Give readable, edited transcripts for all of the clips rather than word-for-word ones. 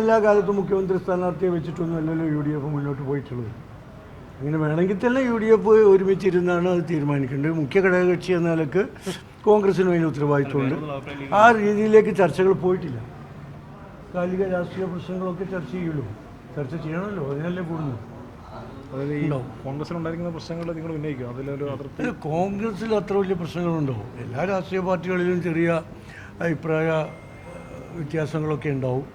എല്ലാ കാലത്തും മുഖ്യമന്ത്രി സ്ഥാനാർത്ഥിയെ വെച്ചിട്ടൊന്നുമല്ലല്ലോ UDF മുന്നോട്ട് പോയിട്ടുള്ളത്. അങ്ങനെ വേണമെങ്കിൽ തന്നെ UDF ഒരുമിച്ചിരുന്നാണ് അത് തീരുമാനിക്കേണ്ടത്. മുഖ്യ ഘടകകക്ഷി എന്ന നിലക്ക് കോൺഗ്രസിനും അതിന് ഉത്തരവാദിത്വമുണ്ട്. ആ രീതിയിലേക്ക് ചർച്ചകൾ പോയിട്ടില്ല. കാലിക രാഷ്ട്രീയ പ്രശ്നങ്ങളൊക്കെ ചർച്ച ചെയ്യുള്ളൂ. ചർച്ച ചെയ്യണമല്ലോ, അതിനല്ലേ കൂടുന്നു. കോൺഗ്രസിലുണ്ടായിരിക്കുന്ന പ്രശ്നങ്ങൾ നിങ്ങൾ ഉന്നയിക്കും. അതിലൊരു അതിർത്തി കോൺഗ്രസിൽ അത്ര വലിയ പ്രശ്നങ്ങളുണ്ടാവും. എല്ലാ രാഷ്ട്രീയ പാർട്ടികളിലും ചെറിയ അഭിപ്രായ വ്യത്യാസങ്ങളൊക്കെ ഉണ്ടാവും.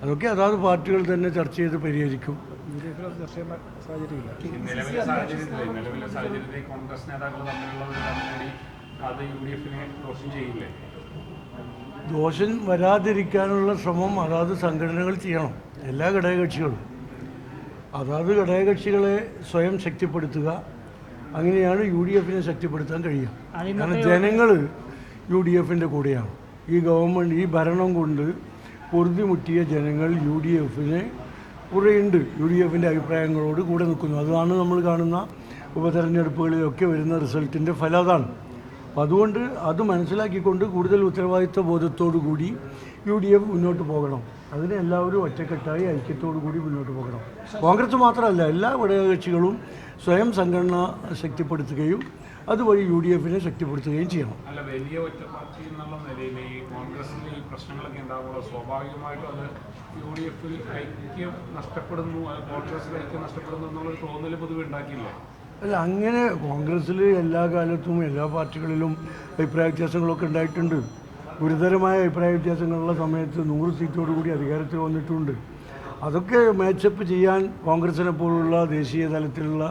അതൊക്കെ അതാത് പാർട്ടികൾ തന്നെ ചർച്ച ചെയ്ത് പരിഹരിക്കും. ചർച്ച ചെയ്യേണ്ട സാഹചര്യമില്ല. നിലവിലെ സാഹചര്യത്തിൽ കോൺഗ്രസ് നേതാക്കൾ തമ്മിലുള്ള ഒരു കമ്പനി അത് UDFനെ ദോഷം ചെയ്യില്ലേ? ദോഷം വരാതിരിക്കാനുള്ള ശ്രമം അതാത് സംഘടനകൾ ചെയ്യണം. എല്ലാ ഘടകകക്ഷികളും അതാത് ഘടകകക്ഷികളെ സ്വയം ശക്തിപ്പെടുത്തുക. അങ്ങനെയാണ് UDFനെ ശക്തിപ്പെടുത്താൻ കഴിയുക. കാരണം ജനങ്ങൾ UDFൻ്റെ കൂടെയാണ്. ഈ ഗവൺമെൻറ്, ഈ ഭരണം കൊണ്ട് പൊറുതിമുട്ടിയ ജനങ്ങൾ UDFനെ കുറേയുണ്ട്. UDFൻ്റെ അഭിപ്രായങ്ങളോട് കൂടെ നിൽക്കുന്നു. അതാണ് നമ്മൾ കാണുന്ന ഉപതെരഞ്ഞെടുപ്പുകളിലൊക്കെ വരുന്ന റിസൾട്ടിൻ്റെ ഫലം അതാണ്. അപ്പോൾ അതുകൊണ്ട് അത് മനസ്സിലാക്കിക്കൊണ്ട് കൂടുതൽ ഉത്തരവാദിത്വ ബോധത്തോടു കൂടി UDF മുന്നോട്ട് പോകണം. അതിന് എല്ലാവരും ഒറ്റക്കെട്ടായി ഐക്യത്തോടു കൂടി മുന്നോട്ട് പോകണം. കോൺഗ്രസ് മാത്രമല്ല, എല്ലാ ഘടകകക്ഷികളും സ്വയം സംഘടന ശക്തിപ്പെടുത്തുകയും അതുവഴി UDFനെ ശക്തിപ്പെടുത്തുകയും ചെയ്യണം. അല്ല, വലിയ ഒറ്റ പാർട്ടി എന്നുള്ള നിലയിൽ ഈ കോൺഗ്രസിൽ ഈ പ്രശ്നങ്ങളൊക്കെ ഉണ്ടാകുമ്പോൾ സ്വാഭാവികമായിട്ടും അത് UDFിൽ ഐക്യം നഷ്ടപ്പെടുന്നു, കോൺഗ്രസിൽ ഐക്യം നഷ്ടപ്പെടുന്നു എന്നുള്ളൊരു തോന്നൽ പൊതുവെ ഉണ്ടാക്കിയില്ലേ? അല്ല, അങ്ങനെ കോൺഗ്രസ്സിൽ എല്ലാ കാലത്തും എല്ലാ പാർട്ടികളിലും അഭിപ്രായ വ്യത്യാസങ്ങളൊക്കെ ഉണ്ടായിട്ടുണ്ട്. ഗുരുതരമായ അഭിപ്രായ വ്യത്യാസങ്ങളുള്ള സമയത്ത് 100 സീറ്റോടുകൂടി അധികാരത്തിൽ വന്നിട്ടുണ്ട്. അതൊക്കെ മാച്ചപ്പ് ചെയ്യാൻ കോൺഗ്രസിനെ പോലുള്ള ദേശീയ തലത്തിലുള്ള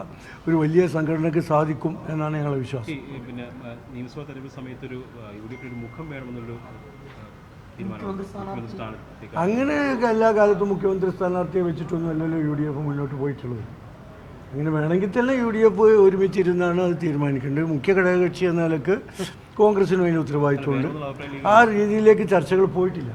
ഒരു വലിയ സംഘടനയ്ക്ക് സാധിക്കും എന്നാണ് ഞങ്ങളുടെ വിശ്വാസം. പിന്നെ നിയമസഭാ തെരഞ്ഞെടുപ്പ് സമയത്തൊരു UDFിന് ഒരു മുഖം വേണമെന്നുള്ളൊരു അങ്ങനെ എല്ലാ കാലത്തും മുഖ്യമന്ത്രി സ്ഥാനാർത്ഥിയെ വെച്ചിട്ടൊന്നുമല്ലല്ലോ UDF മുന്നോട്ട് പോയിട്ടുള്ളത്. അങ്ങനെ വേണമെങ്കിൽ തന്നെ UDF ഒരുമിച്ചിരുന്നാണ് അത് തീരുമാനിക്കേണ്ടത്. മുഖ്യ ഘടകകക്ഷി എന്ന നിലക്ക് കോൺഗ്രസിനും അതിന് ഉത്തരവാദിത്വമുണ്ട്. ആ രീതിയിലേക്ക് ചർച്ചകൾ പോയിട്ടില്ല.